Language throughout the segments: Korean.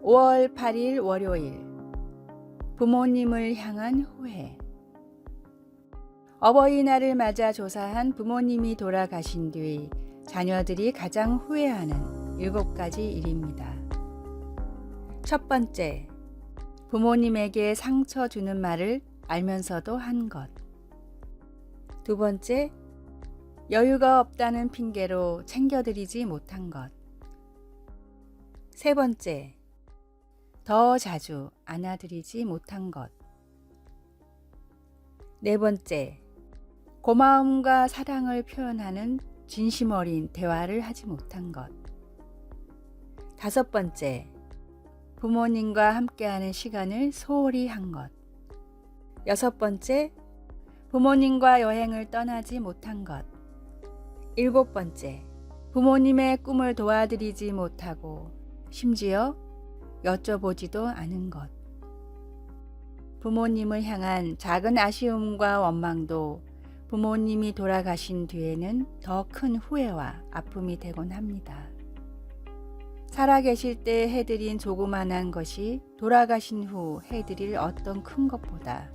5월 8일 월요일. 부모님을 향한 후회. 어버이날을 맞아 조사한 부모님이 돌아가신 뒤 자녀들이 가장 후회하는 7가지 일입니다. 첫 번째, 부모님에게 상처 주는 말을 알면서도 한 것. 두 번째, 여유가 없다는 핑계로 챙겨드리지 못한 것. 세 번째, 더 자주 안아드리지 못한 것. 네 번째, 고마움과 사랑을 표현하는 진심 어린 대화를 하지 못한 것. 다섯 번째, 부모님과 함께하는 시간을 소홀히 한 것. 여섯 번째, 부모님과 여행을 떠나지 못한 것. 일곱 번째, 부모님의 꿈을 도와드리지 못하고 심지어 여쭤보지도 않은 것. 부모님을 향한 작은 아쉬움과 원망도 부모님이 돌아가신 뒤에는 더 큰 후회와 아픔이 되곤 합니다. 살아계실 때 해드린 조그만한 것이 돌아가신 후 해드릴 어떤 큰 것보다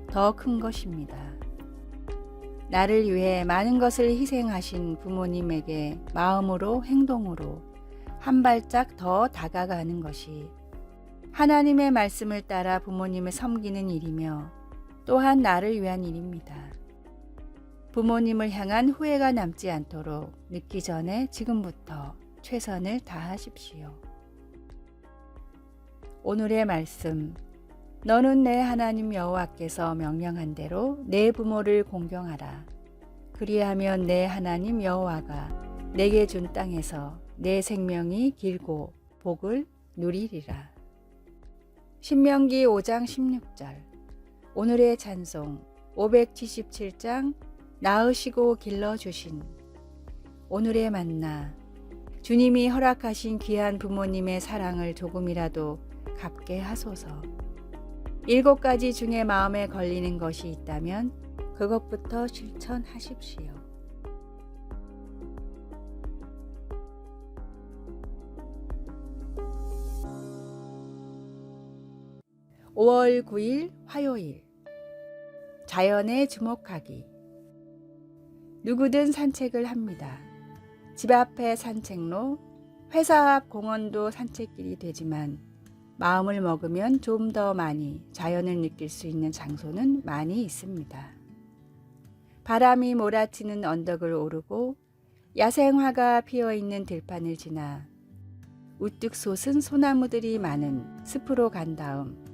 더 큰 것입니다. 나를 위해 많은 것을 희생하신 부모님에게 마음으로 행동으로 한 발짝 더 다가가는 것이 하나님의 말씀을 따라 부모님을 섬기는 일이며 또한 나를 위한 일입니다. 부모님을 향한 후회가 남지 않도록 늦기 전에 지금부터 최선을 다하십시오. 오늘의 말씀. 너는 내 하나님 여호와께서 명령한 대로 내 부모를 공경하라. 그리하면 내 하나님 여호와가 내게 준 땅에서 내 생명이 길고 복을 누리리라. 신명기 5장 16절. 오늘의 찬송 577장 낳으시고 길러주신. 오늘의 만나. 주님이 허락하신 귀한 부모님의 사랑을 조금이라도 갚게 하소서. 7가지 중에 마음에 걸리는 것이 있다면 그것부터 실천하십시오. 5월 9일 화요일. 자연에 주목하기. 누구든 산책을 합니다. 집 앞의 산책로, 회사 앞 공원도 산책길이 되지만 마음을 먹으면 좀 더 많이 자연을 느낄 수 있는 장소는 많이 있습니다. 바람이 몰아치는 언덕을 오르고 야생화가 피어있는 들판을 지나 우뚝 솟은 소나무들이 많은 숲으로 간 다음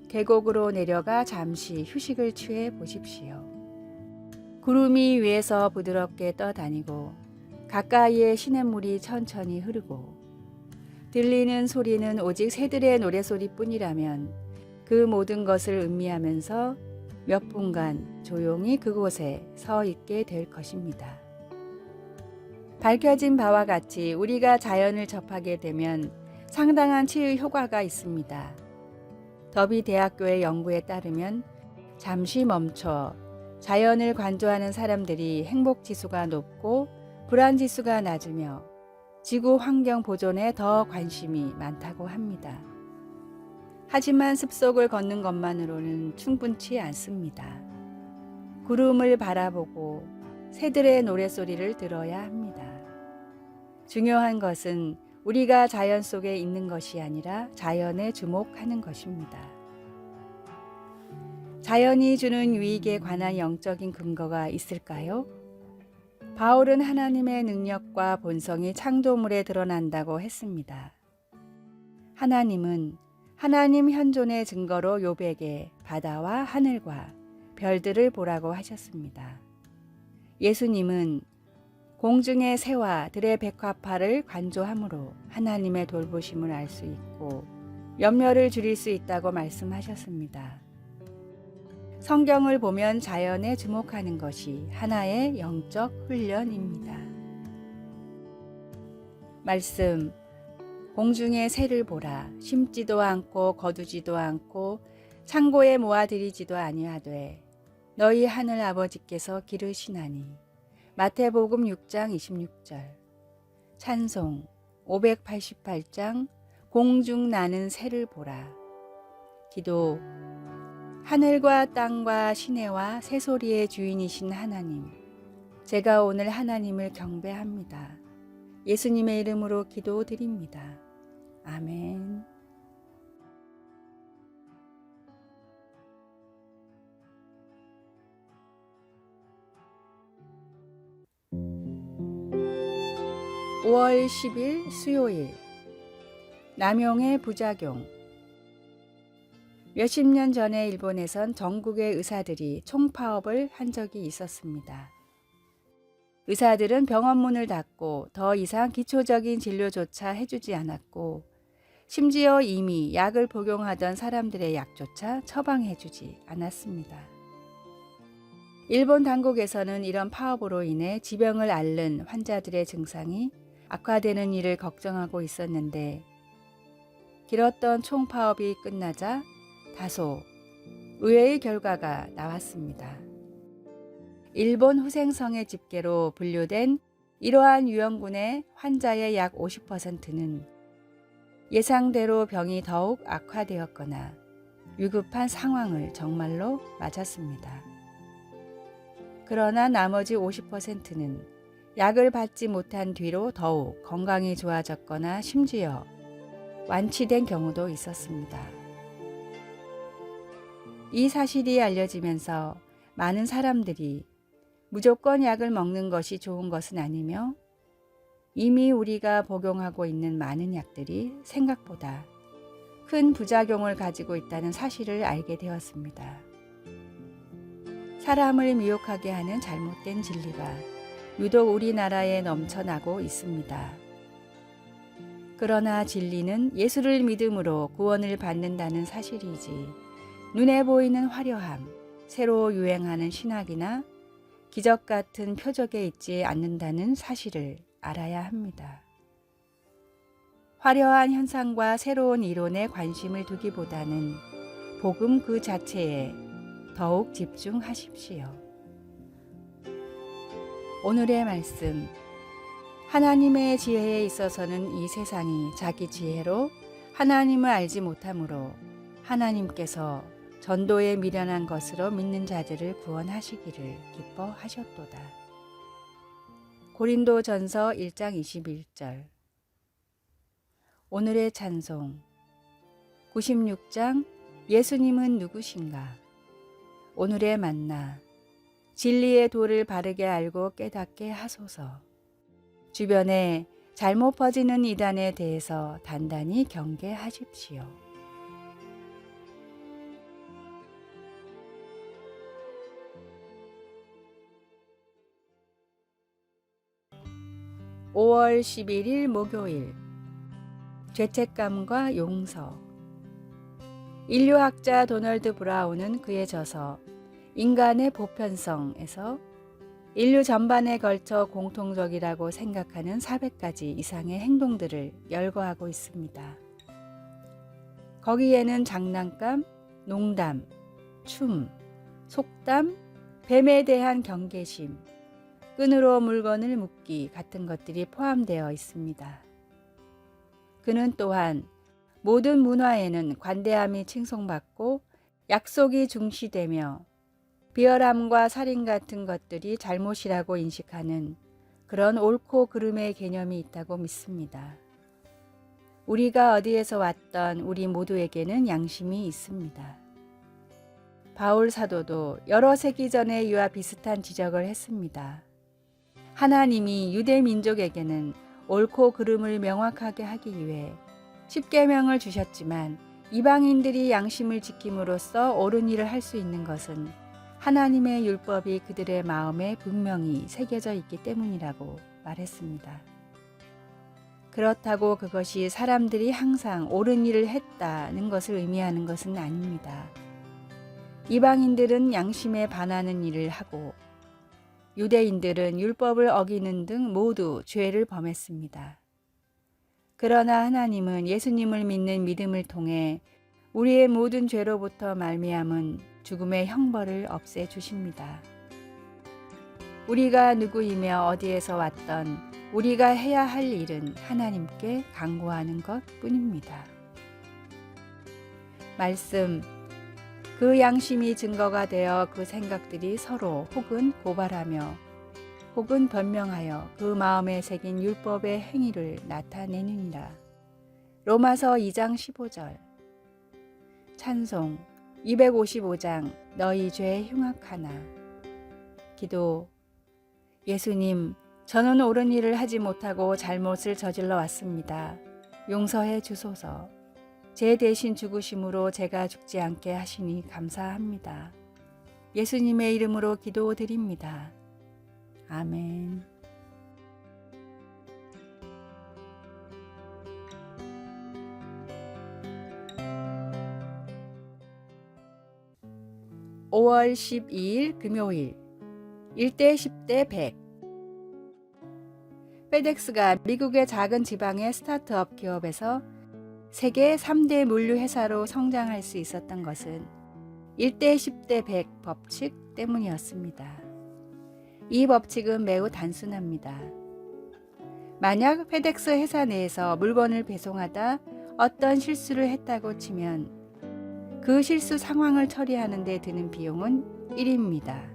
계곡으로 내려가 잠시 휴식을 취해 보십시오. 구름이 위에서 부드럽게 떠다니고 가까이에 시냇물이 천천히 흐르고 들리는 소리는 오직 새들의 노래소리뿐이라면 그 모든 것을 음미하면서 몇 분간 조용히 그곳에 서 있게 될 것입니다. 밝혀진 바와 같이 우리가 자연을 접하게 되면 상당한 치유 효과가 있습니다. 더비 대학교의 연구에 따르면 잠시 멈춰 자연을 관조하는 사람들이 행복지수가 높고 불안지수가 낮으며 지구 환경 보존에 더 관심이 많다고 합니다. 하지만 숲속을 걷는 것만으로는 충분치 않습니다. 구름을 바라보고 새들의 노랫소리를 들어야 합니다. 중요한 것은 우리가 자연 속에 있는 것이 아니라 자연에 주목하는 것입니다. 자연이 주는 유익에 관한 영적인 근거가 있을까요? 바울은 하나님의 능력과 본성이 창조물에 드러난다고 했습니다. 하나님은 하나님 현존의 증거로 욥에게 바다와 하늘과 별들을 보라고 하셨습니다. 예수님은 공중의 새와 들의 백합화를 관조함으로 하나님의 돌보심을 알 수 있고 염려를 줄일 수 있다고 말씀하셨습니다. 성경을 보면 자연에 주목하는 것이 하나의 영적 훈련입니다. 말씀. 공중의 새를 보라. 심지도 않고 거두지도 않고 창고에 모아들이지도 아니하되 너희 하늘 아버지께서 기르시나니. 마태복음 6장 26절. 찬송 588장 공중 나는 새를 보라. 기도. 하늘과 땅과 시내와 새소리의 주인이신 하나님, 제가 오늘 하나님을 경배합니다. 예수님의 이름으로 기도드립니다. 아멘. (5월 10일) 수요일. 남용의 부작용. 몇십 년 전에 일본에선 전국의 의사들이 총파업을 한 적이 있었습니다. 의사들은 병원 문을 닫고 더 이상 기초적인 진료조차 해주지 않았고, 심지어 이미 약을 복용하던 사람들의 약조차 처방해주지 않았습니다. 일본 당국에서는 이런 파업으로 인해 지병을 앓는 환자들의 증상이 악화되는 일을 걱정하고 있었는데, 길었던 총파업이 끝나자 다소 의외의 결과가 나왔습니다. 일본 후생성의 집계로 분류된 이러한 유형군의 환자의 약 50%는 예상대로 병이 더욱 악화되었거나 위급한 상황을 정말로 맞았습니다. 그러나 나머지 50%는 약을 받지 못한 뒤로 더욱 건강이 좋아졌거나 심지어 완치된 경우도 있었습니다. 이 사실이 알려지면서 많은 사람들이 무조건 약을 먹는 것이 좋은 것은 아니며, 이미 우리가 복용하고 있는 많은 약들이 생각보다 큰 부작용을 가지고 있다는 사실을 알게 되었습니다. 사람을 미혹하게 하는 잘못된 진리가 유독 우리나라에 넘쳐나고 있습니다. 그러나 진리는 예수를 믿음으로 구원을 받는다는 사실이지, 눈에 보이는 화려함, 새로 유행하는 신학이나 기적 같은 표적에 있지 않는다는 사실을 알아야 합니다. 화려한 현상과 새로운 이론에 관심을 두기보다는 복음 그 자체에 더욱 집중하십시오. 오늘의 말씀. 하나님의 지혜에 있어서는 이 세상이 자기 지혜로 하나님을 알지 못하므로 하나님께서 전도에 미련한 것으로 믿는 자들을 구원하시기를 기뻐하셨도다. 고린도전서 1장 21절. 오늘의 찬송. 96장 예수님은 누구신가? 오늘의 만나. 진리의 도를 바르게 알고 깨닫게 하소서. 주변에 잘못 퍼지는 이단에 대해서 단단히 경계하십시오. (5월 11일) 목요일. 죄책감과 용서. 인류학자 도널드 브라운은 그의 저서 인간의 보편성에서 인류 전반에 걸쳐 공통적이라고 생각하는 400가지 이상의 행동들을 열거하고 있습니다. 거기에는 장난감, 농담, 춤, 속담, 뱀에 대한 경계심, 끈으로 물건을 묶기 같은 것들이 포함되어 있습니다. 그는 또한 모든 문화에는 관대함이 칭송받고 약속이 중시되며 비열함과 살인 같은 것들이 잘못이라고 인식하는 그런 옳고 그름의 개념이 있다고 믿습니다. 우리가 어디에서 왔던 우리 모두에게는 양심이 있습니다. 바울 사도도 여러 세기 전에 이와 비슷한 지적을 했습니다. 하나님이 유대 민족에게는 옳고 그름을 명확하게 하기 위해 십계명을 주셨지만, 이방인들이 양심을 지킴으로써 옳은 일을 할 수 있는 것은 하나님의 율법이 그들의 마음에 분명히 새겨져 있기 때문이라고 말했습니다. 그렇다고 그것이 사람들이 항상 옳은 일을 했다는 것을 의미하는 것은 아닙니다. 이방인들은 양심에 반하는 일을 하고 유대인들은 율법을 어기는 등 모두 죄를 범했습니다. 그러나 하나님은 예수님을 믿는 믿음을 통해 우리의 모든 죄로부터 말미암은 죽음의 형벌을 없애주십니다. 우리가 누구이며 어디에서 왔던 우리가 해야 할 일은 하나님께 간구하는 것뿐입니다. 말씀, 그 양심이 증거가 되어 그 생각들이 서로 혹은 고발하며 혹은 변명하여 그 마음에 새긴 율법의 행위를 나타내느니라. 로마서 2장 15절. 찬송 255장 너희 죄 흉악하나. 기도, 예수님, 저는 옳은 일을 하지 못하고 잘못을 저질러 왔습니다. 용서해 주소서. 제 대신 죽으심으로 제가 죽지 않게 하시니 감사합니다. 예수님의 이름으로 기도드립니다. 아멘. (5월 12일) 금요일 1대 10대 100. 페덱스가 미국의 작은 지방의 스타트업 기업에서 세계 3대 물류 회사로 성장할 수 있었던 것은 1대 10대 100 법칙 때문이었습니다. 이 법칙은 매우 단순합니다. 만약 페덱스 회사 내에서 물건을 배송하다 어떤 실수를 했다고 치면 그 실수 상황을 처리하는 데 드는 비용은 1입니다.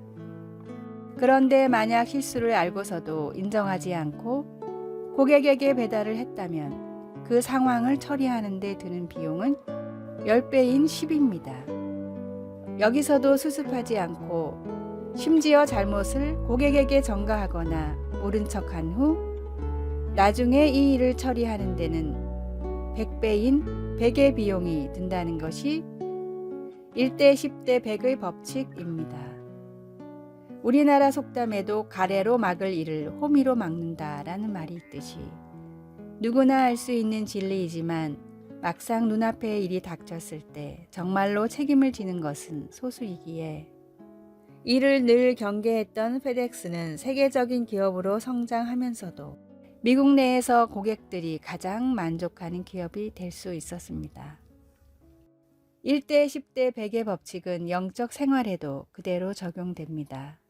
그런데 만약 실수를 알고서도 인정하지 않고 고객에게 배달을 했다면 그 상황을 처리하는 데 드는 비용은 10배인 10입니다. 여기서도 수습하지 않고 심지어 잘못을 고객에게 전가하거나 모른 척한 후 나중에 이 일을 처리하는 데는 100배인 100의 비용이 든다는 것이 1대 10대 100의 법칙입니다. 우리나라 속담에도 가래로 막을 일을 호미로 막는다라는 말이 있듯이 누구나 알 수 있는 진리이지만 막상 눈앞에 일이 닥쳤을 때 정말로 책임을 지는 것은 소수이기에 이를 늘 경계했던 페덱스는 세계적인 기업으로 성장하면서도 미국 내에서 고객들이 가장 만족하는 기업이 될 수 있었습니다. 1대 10대 100의 법칙은 영적 생활에도 그대로 적용됩니다.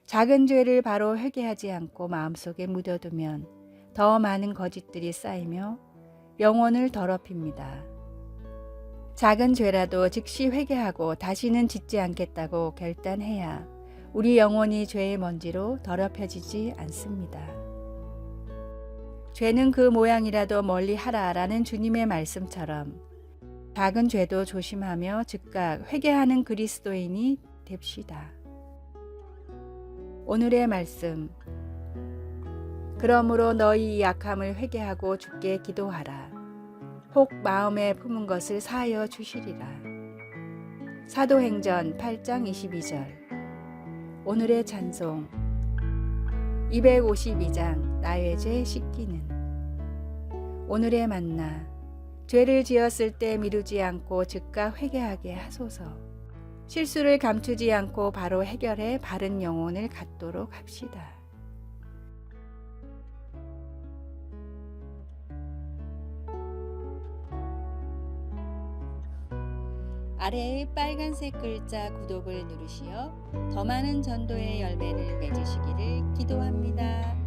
작은 죄를 바로 회개하지 않고 마음속에 묻어두면 더 많은 거짓들이 쌓이며 영혼을 더럽힙니다. 작은 죄라도 즉시 회개하고 다시는 짓지 않겠다고 결단해야 우리 영혼이 죄의 먼지로 더럽혀지지 않습니다. 죄는 그 모양이라도 멀리 하라라는 주님의 말씀처럼 작은 죄도 조심하며 즉각 회개하는 그리스도인이 됩시다. 오늘의 말씀. 그러므로 너희 약함을 회개하고 주께 기도하라. 혹 마음에 품은 것을 사하여 주시리라. 사도행전 8장 22절. 오늘의 찬송. 252장 나의 죄 씻기는. 오늘의 만나. 죄를 지었을 때 미루지 않고 즉각 회개하게 하소서. 실수를 감추지 않고 바로 해결해 바른 영혼을 갖도록 합시다. 아래의 빨간색 글자 구독을 누르시어 더 많은 전도의 열매를 맺으시기를 기도합니다.